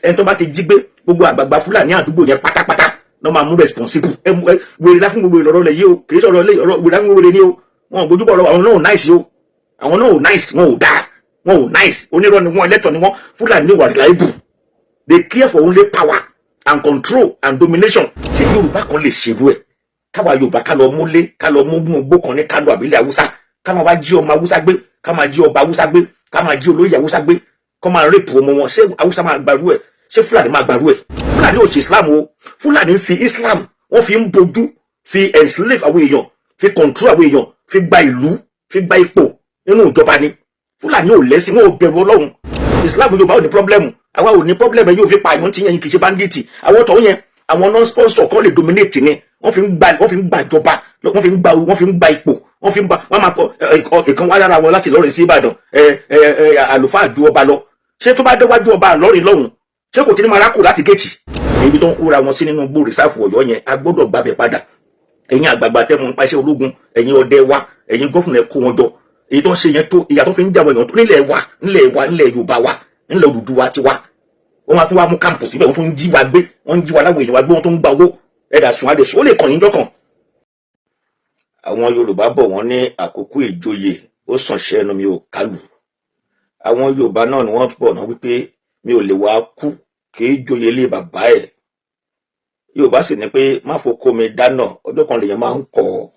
ẹni tó bá ti jí gbé gbogbo àgbààgbà Fúlàní àdúgbò yẹn pátápátá ló máa mú responsible. Wèrè lá fún gbogbo ìlọrọ lẹ yìí o, kì í sọ̀rọ̀ lé ọ̀rọ̀ wèrè lá fún wèrè ni o. Wọn gbójúbọ ọ̀rọ̀ àwọn náà ò nice o, àwọn náà ò nice, wọn ò dáa, wọn ò nice, onírọ́ ni wọn, ẹlẹ́tọ̀ ni wọn. Fúlàní wà reliable, they care for only power and control and domination. Ṣé Yorùbá kan lè ṣerú ẹ̀? Káwa Yorùbá ká lọ múlé, ká lọ mú gbó kan ní Kánò àbílẹ̀ Haúsá, ká máa wá jí ọmọ Haúsá gbé, ká máa jí ọba Haúsá gbé, ká máa jí olóyè Haúsá gbé, kó máa rèpù ọmọ wọn. Ṣé Haúsá máa gbarú ẹ̀? Ṣé Fúlàní máa gbarú ẹ̀? Fúlàní ò ṣe Islam o, Fúlàní fi Islam wọ́n fi ń bojú, fi enslave àwọn èèyàn, fi control àwọn èèyàn, fi gba ìlú, fi gba ipò nínú ìjọba ni. Fúlàní ò lẹ́sìn, wọn ò bẹ̀rù Ọlọ́run. Islam Yorùbá ò ní problem, àwa ò ní problem, yóò fi pààyàn tí yẹn kì í ṣe bandit. Àwọn tó yẹn àwọn non-sponsor kan lè dominate ni, wọ́n fi ń gba ìjọba, wọ́n fi ń gba ipò, wọ́n máa kọ ìkan wá lára wọn láti lọ́rin sí Ìbàdàn, àlùfáà ju ọba lọ. Ṣé tó bá déwájú ọba lọ́rin lọ́hùn, ṣé kò tí ní máa rákò láti géètì? Ibi tó ń kóra wọn sí nínú gbó rìsáàfù Ọ̀yọ́ yẹn, a gbọ́dọ̀ gbàbẹ̀ padà. Ẹ̀yin àgbààgbà tẹ́ mọ̀ nípa iṣẹ́ ológun, ẹ̀yin ọdẹ wa, ẹ̀yin gọ́fúnà ẹ kó wọn jọ. Èyí tó ń ṣe yẹn tó ìyà tó fi ń jà wọn èèyàn tó nílẹ̀ Yorùbá wa, nílẹ̀ Odùduwà tiwa. Wọ́n máa tún wá mú kámpù síbẹ̀, wọ́n tún ń jí wa gbé, wọ́n ń jí wa láwọn èèyàn wa gbé, wọ́n tún ń gba owó. Ẹ̀dà sùn adé sùn, ó lè kàn yín jọ́kàn. Àwọn Yorùbá bọ̀ wọ́n ní àkókò ìjòyè ó sàn ṣẹ́ ẹnu mi ò kálù. Àwọn Yorùbá náà ni wọ́n bọ̀ náà wípé mi ò lè wá kú kì í joyè ilé bàbá ẹ̀. Yorùbá sì ní pé má foko mi dáná, ọjọ́ kan lèèyàn máa ń kọ́.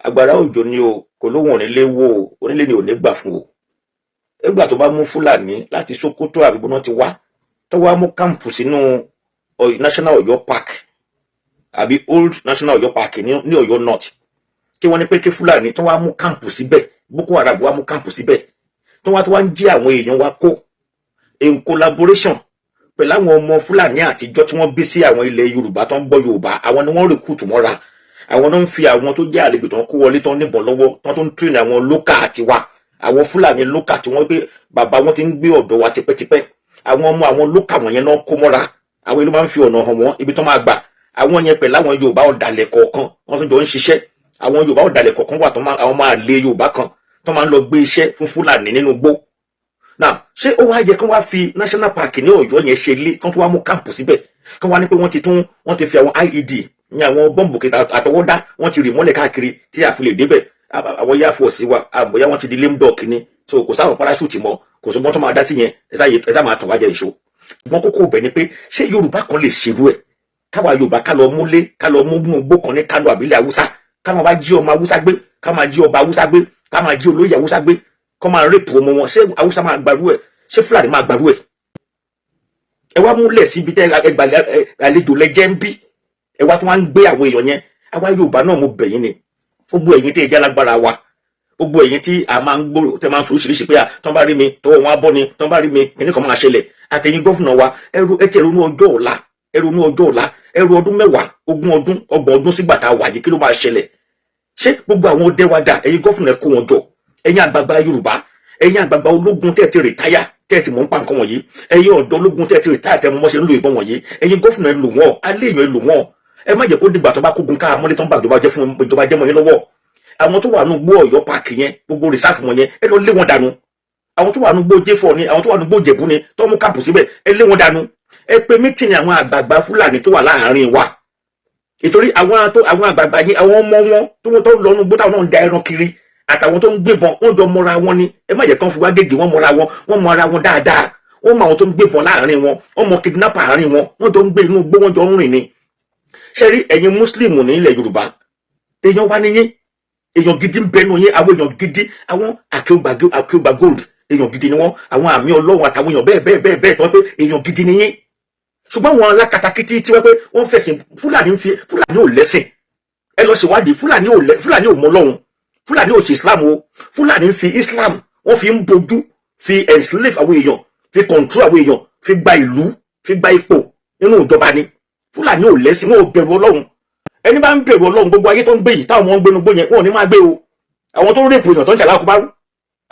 Agbára òjò ni o, kò lóhùn onílé wò, onílé ni ò ní gbà fún o. Nígbà tó bá mú Fúlàní láti Sókótó àbí bọ́nà ti wá, tó wá mú kámpù sínú National Ọ̀yọ́ Park àbí Old National Ọ̀yọ́ Park ní Ọ̀yọ́ North, kí wọ́n ní pé kí Fúlàní tó wá mú kámpù síbẹ̀, Boko Haram wá mú kámpù síbẹ̀, tó wá ń jí àwọn èèyàn wa kó in collaboration pẹ̀lú àwọn ọmọ Fúlàní àtijọ́ tí wọ́n bí sí àwọn ilẹ̀ Yorùbá tó ń gbọ́ Yorùbá. Àwọn ni wọ́n recruit mọ́ra, àwọn náà ń fi àwọn tó jẹ́ àlejò tó ń kó wọlé tó ń níbọn lọ́wọ́ tó ń train àwọn local tiwa, àwọn Fúlàní local tí wọ́n pé bàbá wọn ti ń gbé ọ̀dọ̀ wa tipẹ́tipẹ́. Àwọn ọmọ àwọn local wọ̀nyẹn náà kó mọ́ra, àwọn ìlú máa ń fi ọ̀nà hàn wọ́n ibi tó máa gbà. Àwọn yẹn pẹ̀lú àwọn Yorùbá ọ̀dàlẹ̀ kọ̀ọ̀kan wọ́n tún jọ ń ṣiṣẹ́. Àwọn Yorùbá ọ̀dàlẹ̀ kọ̀ọ̀kan wà tó máa àwọn máa lé Yorùbá kan tó máa ń lọ gbé iṣẹ́ fún Fúlàní nínú igbó. Now, ṣé ó wá yẹ kí wọ́n fi National Park ní Ọ̀yọ́ yẹn ṣe lé, kán tó wá mú kámpù síbẹ̀, kán wá ní pé wọ́n ti fi àwọn IED ní àwọn bọ́ǹbù àtọwọ́dá wọ́n ti rì mọ́lẹ̀ káàkiri tí a fi lè débẹ̀. Àwọn Air Force wa àbọ̀yá wọ́n ti di lame duck ni, so kò sáwọn parachute mọ́, kò sọ bọ́n tó máa dá sí yẹn, ẹ̀sà máa tàn wájẹ ìṣó. Wọ́n kókó bẹ̀ ni pé ṣé Yorùbá kan lè ṣerú ẹ̀? Káwa Yorùbá ká lọ múlé, ká lọ mú gbó kan ní Kánò àbílẹ̀ Haúsá, ká máa wá jí ọmọ Haúsá gbé, ká máa jí ọba Haúsá gbé, ká máa jí olóyè Haúsá gbé, kó máa rèpù ọmọ wọn. Ṣé Haúsá máa gbarú ẹ̀? Ṣé Fúlàní máa gbarú ẹ̀? Ẹ wá múlẹ̀ síbi tẹ́ àlejò lẹ́jẹ́ ń bí, ẹ wá tí wọ́n ń gbé àwọn èèyàn yẹn. Àwa Yorùbá náà mo bẹ̀ yín ni, gbogbo ẹ̀yin tí ẹ jẹ́ lágbára wa, gbogbo ẹ̀yin tí a máa ń gbòòrò tẹ́ máa ń sọ oríṣiríṣi pé tán bá rí mi tọwọ́ wọn á bọ́ ni, tán bá rí mi kíní kan máa ṣẹlẹ̀. Àtẹ̀yin gọ́fúnà wa, ẹ ronú ọjọ́ ọ̀la, ẹ ro ọdún 10, 20 ọdún, 30 ọdún sígbà tá a wà yìí, kí ló máa ṣẹlẹ̀? Ṣé gbogbo àwọn ọdẹ wa dà? Ẹ̀yin gọ́fúnà ẹ kó wọn jọ, ẹ̀yin àgbààgbà Yorùbá, ẹ̀yin àgbààgbà ológun tẹ́ ti rìtáyà, tẹ́ sì mọ̀ ń pa nǹkan wọ̀nyí, ẹ̀yin ọ̀dọ́ ológun tẹ́ ti rìtáyà, tẹ́ mọ̀ ṣe ń lo ìbọn wọ̀nyí, ẹ̀yin gọ́fúnà ẹ lò wọ́n, alẹ́ èèyàn ẹ lò wọ́n. Ẹ má jẹ́ kó dìgbà tó bá kógun ká mọ́lé tó ń bá ìjọba jẹ́ fún ìjọba jẹ́ mọ́ yín lọ́wọ́. Àwọn tó wà nù gbó Ọ̀yọ́ Park yẹn, gbogbo rìsáàfù wọn yẹn, ẹ lọ lé wọn dànù. Àwọn tó wà nù gbó J4 ni, àwọn tó wà nù gbó Jẹ̀bú ni, tó mú kámpù síbẹ̀, ẹ lé wọn dànù. Ẹ pe mítìnì àwọn àgbààgbà Fúlàní tó wà láàárín wa. Ìtorí àwọn àgbààgbà yẹn, àwọn ọmọ wọn tó ń lọ nù gbó táwọn náà ń da ẹran kiri, àtàwọn tó ń gbébọn, wọ́n jọ mọ́ra wọn ni. Ẹ má jẹ́ kán fi wá gègé wọn mọ́ra wọn, wọ́n mọ́ra wọn dáadáa. Wọ́n mọ àwọn tó ń gbébọn láàárín wọn, wọ́n mọ kidnapper àárín wọn, wọ́n jọ ń gbé inú gbó, wọ́n jọ ń rìn ni. Ṣé rí ẹ̀yin Muslim ní ilẹ̀ Yorùbá, èèyàn wá níyín, èèyàn gidi ń bẹnu yín, àwọn èèyàn gidi, àwọn Akeugba Gold, èèyàn gidi ni wọ́n, àwọn àmì Ọlọ́run àtàwọn èèyàn bẹ́ẹ̀ tó wọ́n pé èèyàn gidi ni yín. Ṣùgbọ́n àwọn alákatakítí tí wọ́n pé wọ́n fẹ̀sìn Fúlàní ò lẹ́sìn. Ẹ lọ ṣèwádìí, Fúlàní ò mọ Ọlọ́run, Fúlàní ò ṣe Islam o. Fúlàní ń fi Islam, wọ́n fi ń bojú, fi enslave àwọn èèyàn, fi control àwọn èèyàn, fi gba ìlú, fi gba ipò nínú ìjọba ni. Fúlàní ò lẹ́sìn, wọn ò bẹ̀rù Ọlọ́run. Ẹni bá ń bẹ̀rù Ọlọ́run, gbogbo ayé tó ń gbé yìí táwọn ọmọ ń gbénu gbó yẹn, wọn ò ní máa gbé o. Àwọn tó ń rèpù èèyàn tó ń jà lákòbárú,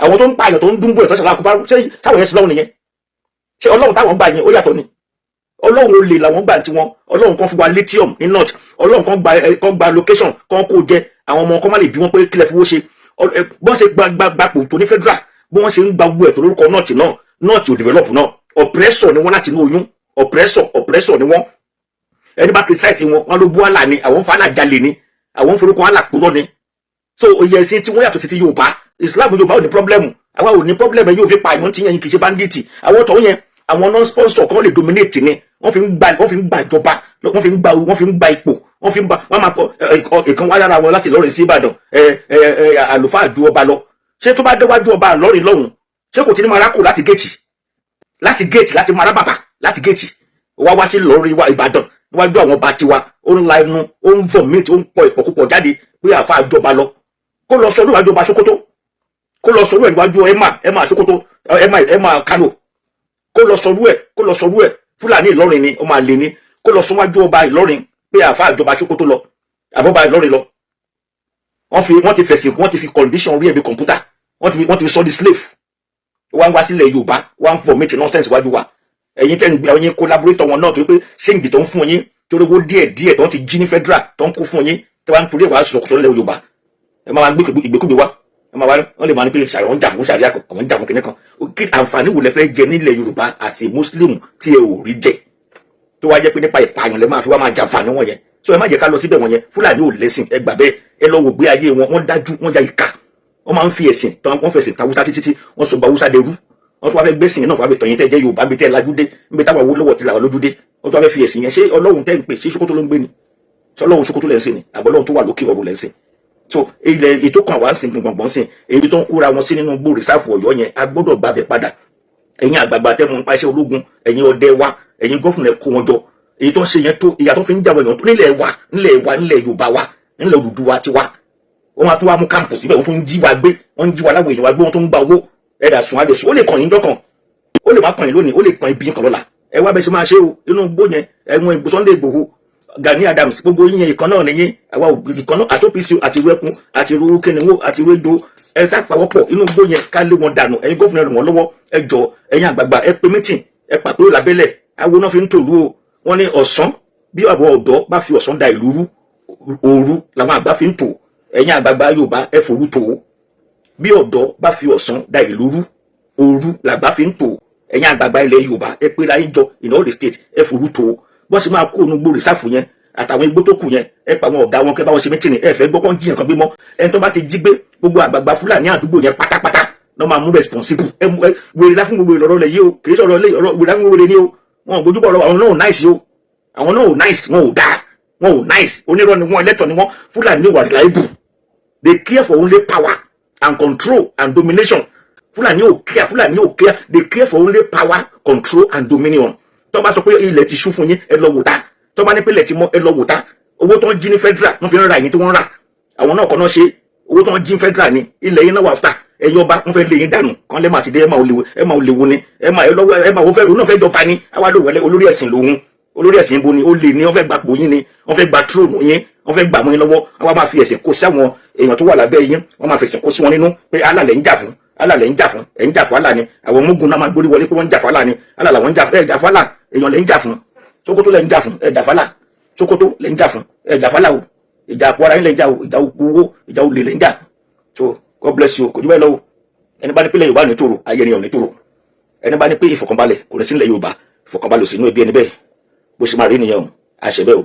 àwọn tó ń pààyàn tó ń dúnbò èèyàn tó ń jà lákòbárú, ṣé sáwọn yẹn sí lọ́run nìyẹn? Ṣé Ọlọ́run táwọn gbà yẹn ó yàtọ̀ ni? Ọlọ́run olè làwọn gbà tí wọn, Ọlọ́run kan fún wa lithium ní north, Ọlọ́run kan gba location kan kó jẹ, àwọn ọmọ kan má lè bí wọn pé kílẹ̀ fowó ṣe. Bọ́n ṣe gbapò tó ní federal, bí wọ́n ṣe ń gba gbogbo ẹ̀ tó lórúkọ north náà, north ò develop náà, oppressor ni wọ́n láti inú oyún, oppressor ni wọ́n. Ẹni bá criticize wọn ló bú àlà ni, àwọn fàlà jalè ni, àwọn forúkọ àlà kúrò ni. So oyè ẹ̀sìn tí wọ́n yàtọ̀ sí ti Yorùbá. Islam Yorùbá ò ní problem, àwa ò ní problem, yóò fi pa ìmọ̀ tí yẹn kì í ṣe bandit. Àwọn tó yẹn àwọn non sponsor kan lè dominate ni, wọ́n fi ń gba ìjọba, wọ́n fi ń gba ipò, wọ́n máa pọ̀ ìkan wá lára wọn láti lọ́rin sí Ìbàdàn, àlùfáà ju ọba lọ. Ṣé tó bá déwájú ọba lọ́rin lọ́hùn, ṣé kò ti ní máa rákò láti géètì láti máa rá bàbà láti géètì wá sí lọ́rin Ìbàdàn níwájú àwọn ọba tiwa, ó ń la ẹnu, ó ń vomit, ó ń pọ̀ ìpọ̀kúpọ̀ jáde pé àfa àjọba lọ, kó lọ sọ níwájú ọba Sókótó, kó lọ sọ níwájú Emma Sókótó, Emma Kano, kó lọ sọ Fúlàní Ìlọrin ni ó máa lè ní, kó lọ sọ níwájú ọba Ìlọrin pé àfa àjọba Sókótó lọ àbọ̀bá Ìlọrin lọ. Wọ́n ti fi condition orí ẹ̀bí kọ̀ǹpútà, wọ́n ti sọ di slave. Wọ́n wá sílẹ̀ Yorùbá, wọ́n vomit nonsense wájú wa. Ẹ̀yin tẹ́ ń gbé ẹ̀yin collaborator wọn náà tó pé ṣéǹgì tó ń fún yín torí owó díẹ̀ tó ń ti jí ní federal tó ń kó fún yín tí wọ́n ń torí ẹ̀wà sọ̀kọ̀sọ̀ nílẹ̀ Yorùbá. Ẹ máa gbé ìgbékúgbé wá, ẹ máa wá wọ́n lè máa ní pé àwọn ń jà fún sàríà kan, àwọn ń jà fún kìnìkan. Àǹfààní wo lẹ fẹ́ jẹ nílẹ̀ Yorùbá as a Muslim tí ẹ ò rí jẹ tó wá jẹ́ pé nípa ìpààyàn lẹ máa fi wá máa jàǹfààní wọn yẹn. So ẹ má jẹ́ ká lọ síbẹ̀ wọn yẹn. Fúlàní ò lẹ́sìn, ẹ gbà bẹ́ẹ̀, ẹ lọ wò gbé ayé wọn, wọ́n dájú, wọ́n ya ìkà, wọ́n máa ń fi ẹ̀sìn tán, wọ́n fẹ̀sìn tàwùsá títí wọ́n sọ gba Hausa dẹrú, wọ́n tún wá fẹ́ gbẹ́sìn náà fún àfẹ́tọ̀ yín tẹ́ jẹ́ Yorùbá bí tẹ́ lajú dé, níbi táwọn owó lọ́wọ́ ti làwọn lójú dé, wọ́n tún wá fẹ́ fi ẹ̀sìn yẹn. Ṣé Ọlọ́run tẹ́ ń pè, ṣé Sókótó ló ń gbé ni? Ṣé Ọlọ́run Sókótó lẹ́ ń sìn ni? àbọ̀ Ọlọ́run tó wà lókè ọ̀run lẹ́ ń sìn? So ilẹ̀ ètò kan wá ń sìn gbọ̀ngbọ̀n sìn, èyí tó ń kóra wọn sí nínú gbó rìsáàfù Ọ̀yọ́ yẹn, a gbọ́dọ̀ gbàbẹ̀ padà. Ẹ̀yin àgbààgbà tẹ́ mọ̀ nípa iṣẹ́ ológun, ẹ̀yin ọdẹ wa, ẹ̀yin gọ́fúnà kó wọn jọ, èyí tó ń ṣe yẹn tó, ìyà tó fi ń jáwọ́ èèyàn tó nílẹ̀ Yorùbá wa, nílẹ̀ Odùduwà tiwa. Wọ́n á tún wá mú kámpù síbẹ̀, wọ́n tún ń jí wa gbé, wọ́n ń jí wa láwọn èèyàn wa gbé, wọ́n tún ń gba owó. Ẹ̀dà sùn adẹ̀sùn, ó lè kàn yín dọ́kàn, ó lè má kàn yín lónìí, ó lè kàn ibi kan lọ́la. Ẹ wá bẹ́ẹ̀ ṣe máa ṣe o, inú gbó yẹn, ẹ̀wọ̀n ìgbò Sunday Igboho, Gani Adams, gbogbo yín yẹn ìkan náà nìyẹn, àwa òbí kan náà, àtòpìsì àti ìwẹ́kun àti ìrú kẹnìwó àti ìwéjò, ẹ sá pawọ́pọ̀ inú gbó yẹn ká lé wọn dànù. Ẹ̀yin gómìnà rẹ̀ wọ́n lọ́wọ́, ẹ jọ ẹ̀yin àgbààgbà ẹ pé mítìn, ẹ pàtó lábẹ́lẹ̀, awo náà fi ń tòlú o. Wọ́n ní ọ̀sán, bí àwọn ọ̀dọ́ bá fi ọ̀sán da ìlú rú, òru làwọn àgbà fi ń tò. Ẹ̀yin àgbààgbà Yorùbá ẹ forú tò ó. Bí ọ̀dọ́ bá fi ọ̀sán da ìlú rú, òru làgbà fi ń tò. Ẹ̀yin àgbààgbà ilẹ̀ Yorùbá ẹ pé láyé jọ in all the state, ẹ forú tò ó. Bọ́n ṣe máa kó onú gbó rìsáàfù yẹn àtàwọn igbó tó kù yẹn, ẹ pa àwọn ọ̀gá wọn kẹ́ bá wọn ṣe mítìnì, ẹ fẹ́ gbọ́ kán jíyàn kan gbé mọ́. Ẹni tó bá ti jí gbé, gbogbo àgbààgbà Fúlàní àdúgbò yẹn pátápátá ló máa mú responsible. Wèrè lá fún gbogbo ìlọ́rọ̀ lẹ̀ yìí o, kì í sọ̀rọ̀ wèrè lá fún wèrè ni o. Wọn ò gbójúbọ̀ ọ̀rọ̀, àwọn náà ò nice o, àwọn náà ò nice, wọn ò dáa, wọn ò nice, onírọ́ ni wọn, ẹlẹ́tọ̀ ni wọn. Fúlàní wà reliable, they care for only power and control and domination. Fúlàní ò care, they care for only power, control and dominion. Tó bá sọ pé ilẹ̀ ti ṣú fún yín, ẹ lọ wò ta. Tó bá ní pé ilẹ̀ ti mọ́, ẹ lọ wò ta. Owó tó ń jí ní federal wọ́n fi ń ra ẹ̀yìn tí wọ́n ń rà, àwọn náà kọ́ náà ṣe. Owó tó ń jí ní federal ni ilẹ̀ yín náà wà fúta. Ẹ̀yin ọba wọ́n fẹ́ lé yín dànù, kan lẹ́ máa ti dé, ẹ máa ò léwu ni, ẹ máa wọ́n fẹ́ náà fẹ́ jọba ni. Àwa ló wẹ̀lẹ́ olórí ẹ̀sìn lòun, olórí ẹ̀sìn bo ni ó lè ní, wọ́n fẹ́ gba pò yín ni, wọ́n fẹ́ gba tróònù yín, wọ́n fẹ́ gbà mọ́ yín lọ́wọ́. Àwa máa fi ẹ̀sìn kó sí àwọn èèyàn tó wà lábẹ́ yín, wọ́n máa fi ẹ̀sìn kó sí wọn nínú pé Allah lẹ̀ ń jà fún, Allah lẹ̀ ń jà fún, ẹ̀ ń jà fún Allah ni. Àwọn mógun náà máa gbórí wọlé pé wọ́n ń jà fún Allah ni, Allah làwọn ń jà fún, ẹ̀ jà fún Allah, èèyàn lẹ̀ ń jà fún. Sókótó lẹ̀ ń jà fún, ẹ̀ jà fún Allah. Sókótó lẹ̀ ń jà fún, ẹ̀ jà fún Allah o. Ìjà àpò ara yín lẹ̀ ń jà o, ìjà owó, ìjà olè lẹ̀ ń jà. So God bless you, kò jù bẹ́ẹ̀ lọ o. Ẹni bá ní pé ilẹ̀ Yorùbá ní tòrò, ayé ènìyàn ní tòrò. Ẹni bá ní pé ìfọ̀kànbalẹ̀ kò ní sí ilẹ̀ Yorùbá, ìfọ̀kànbalẹ̀ sínú ẹbí ẹni bẹ́ẹ̀, bó ṣe máa rí nìyẹn o, àṣẹ bẹ́ẹ̀ o.